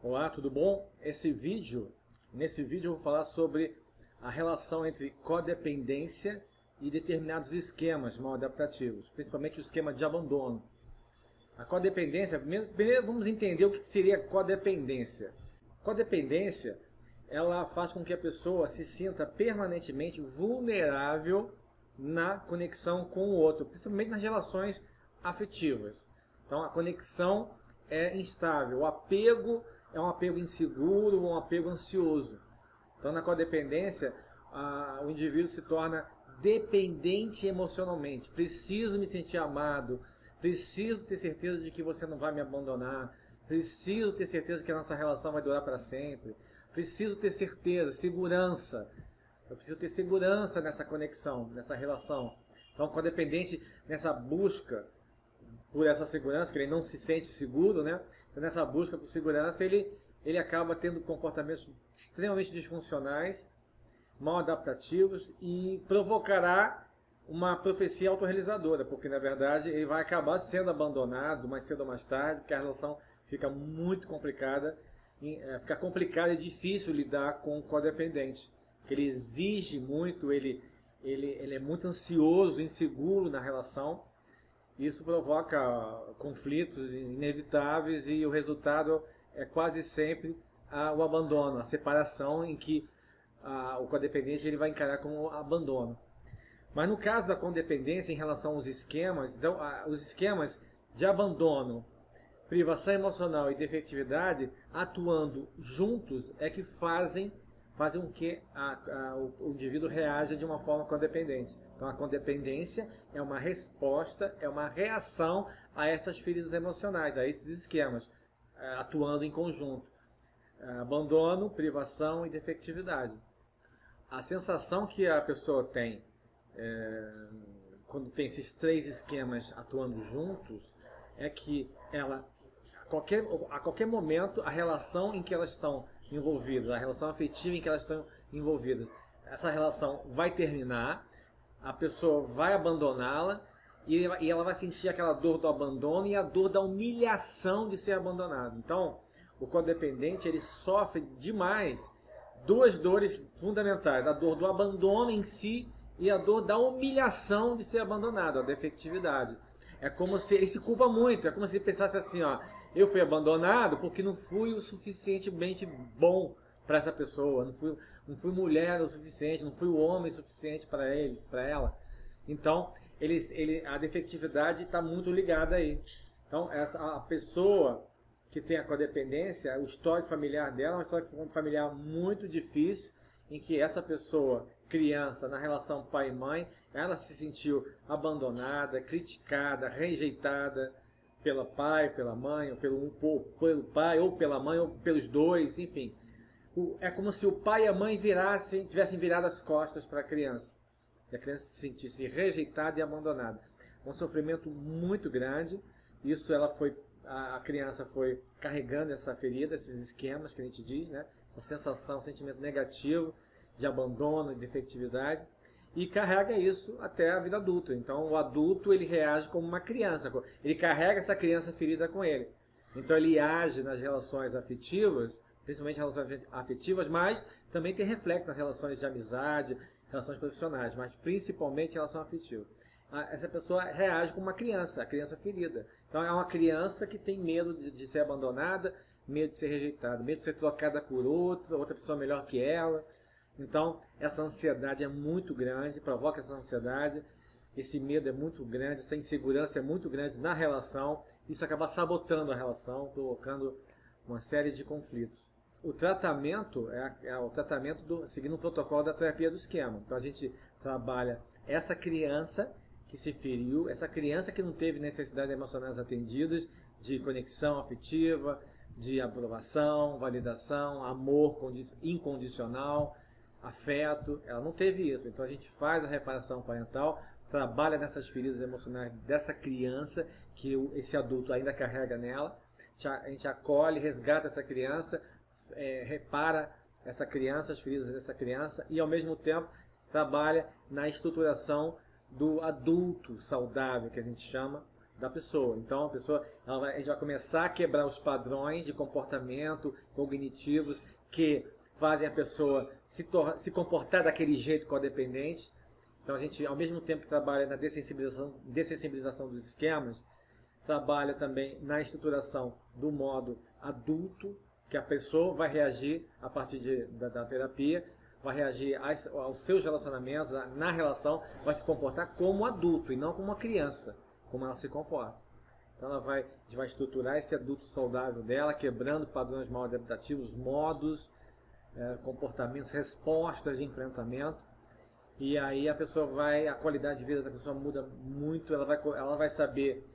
Olá, tudo bom? Nesse vídeo eu vou falar sobre a relação entre codependência e determinados esquemas mal adaptativos, principalmente o esquema de abandono. A codependência, primeiro vamos entender o que seria codependência. Codependência, ela faz com que a pessoa se sinta permanentemente vulnerável na conexão com o outro, principalmente nas relações afetivas. Então a conexão é instável, o apego é um apego inseguro, um apego ansioso. Então na codependência, o indivíduo se torna dependente emocionalmente. Preciso me sentir amado, preciso ter certeza de que você não vai me abandonar, preciso ter certeza que a nossa relação vai durar para sempre, preciso ter certeza, segurança. Eu preciso ter segurança nessa conexão, nessa relação. Então, o codependente, nessa busca por essa segurança, que ele não se sente seguro, né? Então, nessa busca por segurança, ele acaba tendo comportamentos extremamente disfuncionais, mal adaptativos e provocará uma profecia autorrealizadora, porque, na verdade, ele vai acabar sendo abandonado mais cedo ou mais tarde, porque a relação fica muito complicada, fica complicada e difícil lidar com o codependente. Ele exige muito, ele é muito ansioso, inseguro na relação. Isso provoca conflitos inevitáveis e o resultado é quase sempre o abandono, a separação em que o codependente ele vai encarar como abandono. Mas no caso da codependência em relação aos esquemas, então, os esquemas de abandono, privação emocional e defectividade atuando juntos é que fazem com que o indivíduo reaja de uma forma codependente. Então a codependência é uma resposta, é uma reação a essas feridas emocionais, a esses esquemas, atuando em conjunto. Abandono, privação e defectividade. A sensação que a pessoa tem quando tem esses três esquemas atuando juntos é que ela, a qualquer momento, a relação em que elas estão envolvidas, a relação afetiva em que elas estão envolvidas, essa relação vai terminar, a pessoa vai abandoná-la e ela vai sentir aquela dor do abandono e a dor da humilhação de ser abandonado. Então, o codependente ele sofre demais duas dores fundamentais, a dor do abandono em si e a dor da humilhação de ser abandonado, a defectividade. É como se ele se culpa muito, é como se ele pensasse assim, ó, eu fui abandonado porque não fui o suficientemente bom para essa pessoa, não fui mulher o suficiente, não fui o homem o suficiente para ele, para ela. Então, a defectividade está muito ligada aí. Então, a pessoa que tem a codependência, o histórico familiar dela é uma história familiar muito difícil, em que essa pessoa, criança, na relação pai e mãe, ela se sentiu abandonada, criticada, rejeitada, pelo pai, pela mãe, ou pelo pai, ou pela mãe, ou pelos dois, enfim. É como se o pai e a mãe tivessem virado as costas para a criança. E a criança se sentisse rejeitada e abandonada. Um sofrimento muito grande. Isso a criança foi carregando essa ferida, esses esquemas que a gente diz, né? Essa sensação, sentimento negativo de abandono e defectividade. E carrega isso até a vida adulta. Então o adulto ele reage como uma criança. Ele carrega essa criança ferida com ele. Então ele age nas relações afetivas, principalmente relações afetivas, mas também tem reflexo nas relações de amizade, relações profissionais, mas principalmente em relação afetiva. Essa pessoa reage como uma criança, a criança ferida. Então é uma criança que tem medo de ser abandonada, medo de ser rejeitada, medo de ser trocada por outra pessoa melhor que ela. Então, essa ansiedade é muito grande, provoca essa ansiedade, esse medo é muito grande, essa insegurança é muito grande na relação, isso acaba sabotando a relação, provocando uma série de conflitos. O tratamento é o tratamento seguindo o protocolo da terapia do esquema. Então, a gente trabalha essa criança que se feriu, essa criança que não teve necessidades emocionais atendidas, de conexão afetiva, de aprovação, validação, amor incondicional, afeto, ela não teve isso. Então a gente faz a reparação parental, trabalha nessas feridas emocionais dessa criança que esse adulto ainda carrega nela. A gente acolhe, resgata essa criança, repara essa criança, as feridas dessa criança e ao mesmo tempo trabalha na estruturação do adulto saudável, que a gente chama, da pessoa. Então a gente vai começar a quebrar os padrões de comportamento cognitivos que fazem a pessoa se comportar daquele jeito codependente. Então a gente, ao mesmo tempo que trabalha na dessensibilização dos esquemas, trabalha também na estruturação do modo adulto, que a pessoa vai reagir a partir da terapia, vai reagir aos seus relacionamentos, na relação, vai se comportar como adulto e não como uma criança, como ela se comporta. Então a gente vai estruturar esse adulto saudável dela, quebrando padrões mal adaptativos, modos, comportamentos, respostas de enfrentamento. E aí a qualidade de vida da pessoa muda muito, ela vai saber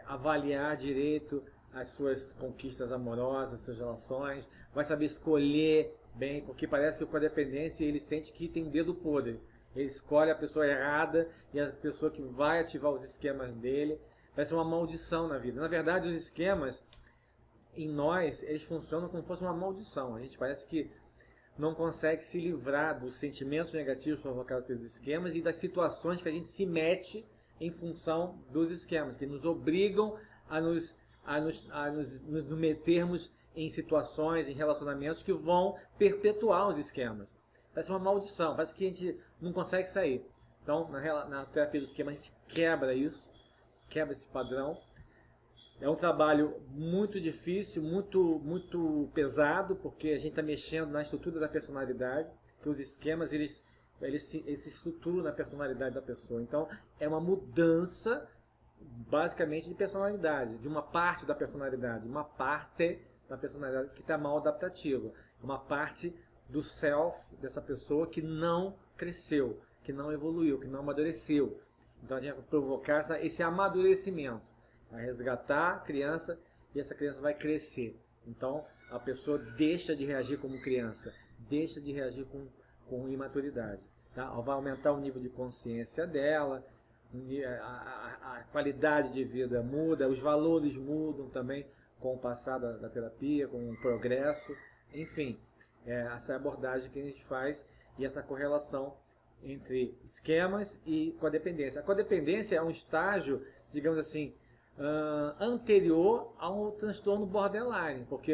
avaliar direito as suas conquistas amorosas, as suas relações, vai saber escolher bem, porque parece que o codependência ele sente que tem dedo podre. Ele escolhe a pessoa errada e a pessoa que vai ativar os esquemas dele. Vai ser uma maldição na vida. Na verdade, os esquemas em nós, eles funcionam como se fosse uma maldição. A gente parece que não consegue se livrar dos sentimentos negativos provocados pelos esquemas e das situações que a gente se mete em função dos esquemas, que nos obrigam a nos metermos em situações, em relacionamentos que vão perpetuar os esquemas. Parece uma maldição, parece que a gente não consegue sair. Então, na terapia do esquema, a gente quebra isso, quebra esse padrão. É um trabalho muito difícil, muito pesado, porque a gente está mexendo na estrutura da personalidade, que os esquemas eles se estruturam na personalidade da pessoa. Então, é uma mudança basicamente de personalidade, de uma parte da personalidade, que está mal adaptativa, uma parte do self dessa pessoa que não cresceu, que não evoluiu, que não amadureceu. Então a gente vai provocar esse amadurecimento, vai resgatar a criança e essa criança vai crescer. Então a pessoa deixa de reagir como criança, deixa de reagir com imaturidade. Tá? Vai aumentar o nível de consciência dela, a qualidade de vida muda, os valores mudam também com o passar da terapia, com o progresso, enfim, essa é a abordagem que a gente faz e essa correlação entre esquemas e codependência. A codependência é um estágio, digamos assim, anterior ao transtorno borderline, porque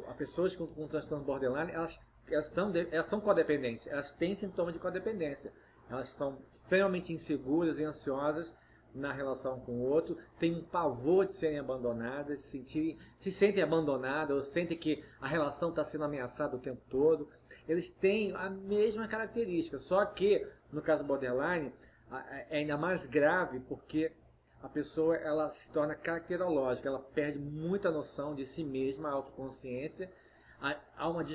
as pessoas com transtorno borderline, elas são codependentes, elas têm sintomas de codependência, elas são extremamente inseguras e ansiosas na relação com o outro, têm um pavor de serem abandonadas, se sentem abandonadas, ou sentem que a relação está sendo ameaçada o tempo todo. Eles têm a mesma característica, só que no caso borderline é ainda mais grave porque a pessoa ela se torna caracterológica, ela perde muita noção de si mesma, a autoconsciência, há uma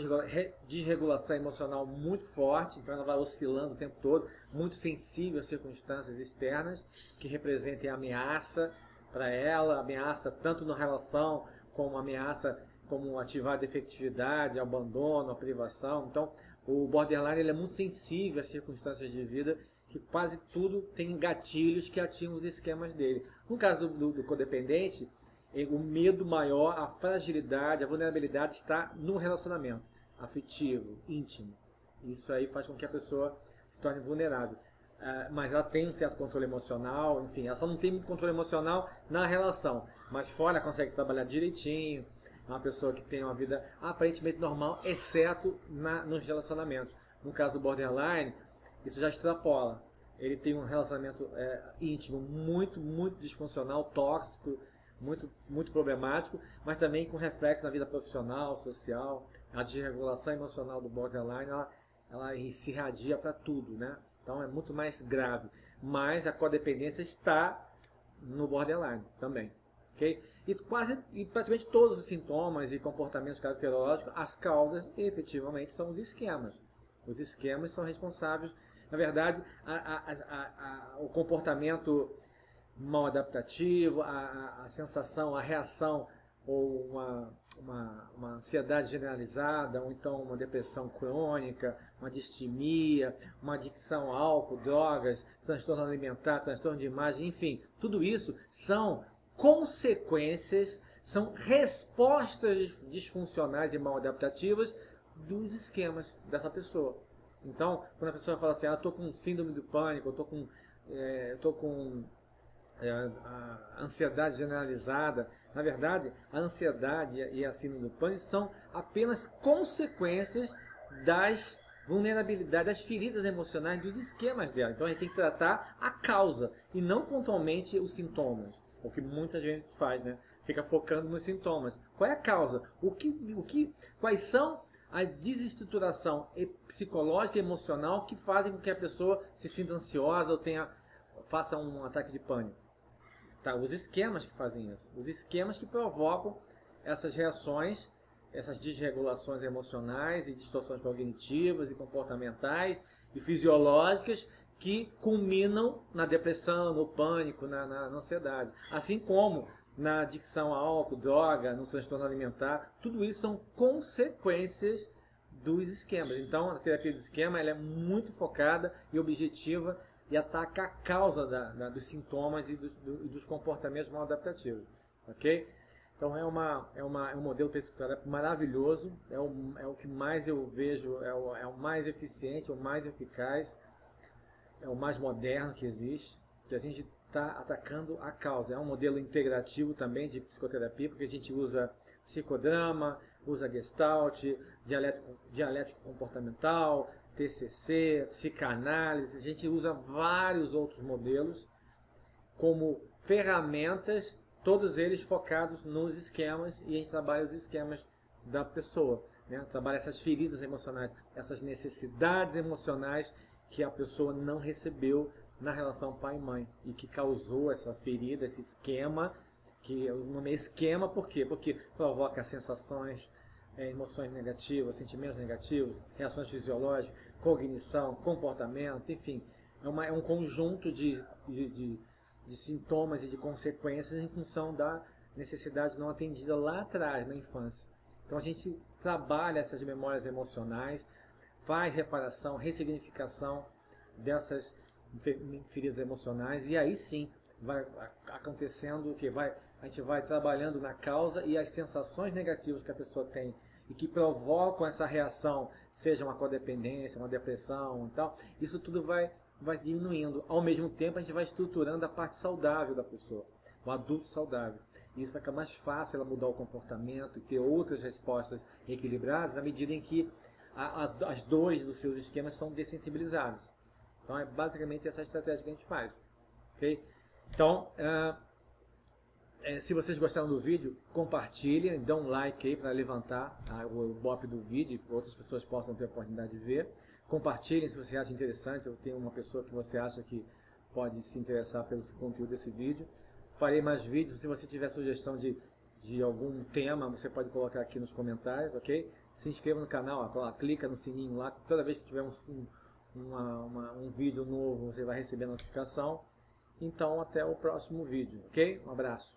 desregulação emocional muito forte, então ela vai oscilando o tempo todo, muito sensível às circunstâncias externas que representem ameaça para ela, ameaça tanto na relação como ameaça como ativar a defectividade, abandono, a privação. Então o borderline ele é muito sensível às circunstâncias de vida, que quase tudo tem gatilhos que ativam os esquemas dele. No caso do codependente, o medo maior, a fragilidade, a vulnerabilidade está no relacionamento afetivo, íntimo. Isso aí faz com que a pessoa se torne vulnerável. Mas ela tem um certo controle emocional, enfim, ela só não tem muito controle emocional na relação, mas fora consegue trabalhar direitinho. É uma pessoa que tem uma vida aparentemente normal, exceto nos relacionamentos. No caso do borderline, isso já extrapola. Ele tem um relacionamento íntimo muito disfuncional, tóxico, muito problemático, mas também com reflexo na vida profissional, social. A desregulação emocional do borderline, ela se irradia para tudo, né? Então é muito mais grave. Mas a codependência está no borderline também. Okay? E praticamente todos os sintomas e comportamentos caracterológicos, as causas efetivamente são os esquemas. Os esquemas são responsáveis, na verdade, o comportamento mal adaptativo, a sensação, a reação ou uma ansiedade generalizada, ou então uma depressão crônica, uma distimia, uma adicção a álcool, drogas, transtorno alimentar, transtorno de imagem, enfim, tudo isso são consequências, são respostas disfuncionais e mal adaptativas dos esquemas dessa pessoa. Então, quando a pessoa fala assim, estou com síndrome do pânico, estou com a ansiedade generalizada. Na verdade, a ansiedade e a síndrome do pânico são apenas consequências das vulnerabilidades, das feridas emocionais, dos esquemas dela. Então a gente tem que tratar a causa e não pontualmente os sintomas. O que muita gente faz, né? Fica focando nos sintomas. Qual é a causa? Quais são a desestruturação psicológica e emocional que fazem com que a pessoa se sinta ansiosa ou faça um ataque de pânico? Tá? Os esquemas que fazem isso. Os esquemas que provocam essas reações, essas desregulações emocionais e distorções cognitivas e comportamentais e fisiológicas que culminam na depressão, no pânico, na ansiedade. Assim como na adicção a álcool, droga, no transtorno alimentar, tudo isso são consequências dos esquemas. Então, a terapia do esquema ela é muito focada e objetiva e ataca a causa dos sintomas e dos comportamentos mal adaptativos. Ok? Então, é um modelo psicoterápico maravilhoso, é o que mais eu vejo, é o mais eficiente, o mais eficaz, é o mais moderno que existe, que a gente está atacando a causa. É um modelo integrativo também de psicoterapia, porque a gente usa psicodrama, usa gestalt, dialético comportamental, TCC, psicanálise, a gente usa vários outros modelos como ferramentas, todos eles focados nos esquemas, e a gente trabalha os esquemas da pessoa, né? Trabalha essas feridas emocionais, essas necessidades emocionais que a pessoa não recebeu na relação pai e mãe e que causou essa ferida, esse esquema, que o nome é esquema, por quê? Porque provoca sensações, emoções negativas, sentimentos negativos, reações fisiológicas, cognição, comportamento, enfim, é um conjunto de sintomas e de consequências em função da necessidade não atendida lá atrás, na infância. Então a gente trabalha essas memórias emocionais, faz reparação, ressignificação dessas feridas emocionais, e aí sim vai acontecendo o que a gente vai trabalhando na causa e as sensações negativas que a pessoa tem e que provocam essa reação, seja uma codependência, uma depressão e tal, isso tudo vai diminuindo. Ao mesmo tempo a gente vai estruturando a parte saudável da pessoa, o adulto saudável. E isso vai ficar mais fácil ela mudar o comportamento e ter outras respostas equilibradas na medida em que as dores dos seus esquemas são dessensibilizadas. Então é basicamente essa estratégia que a gente faz. Okay? Então, se vocês gostaram do vídeo, compartilhem, dão um like aí para levantar o Ibope do vídeo, para outras pessoas possam ter a oportunidade de ver. Compartilhem se você acha interessante, se tem uma pessoa que você acha que pode se interessar pelo conteúdo desse vídeo. Farei mais vídeos, se você tiver sugestão de algum tema, você pode colocar aqui nos comentários, ok? Se inscreva no canal, clica no sininho lá, toda vez que tiver um vídeo novo você vai receber a notificação. Então até o próximo vídeo, ok? Um abraço.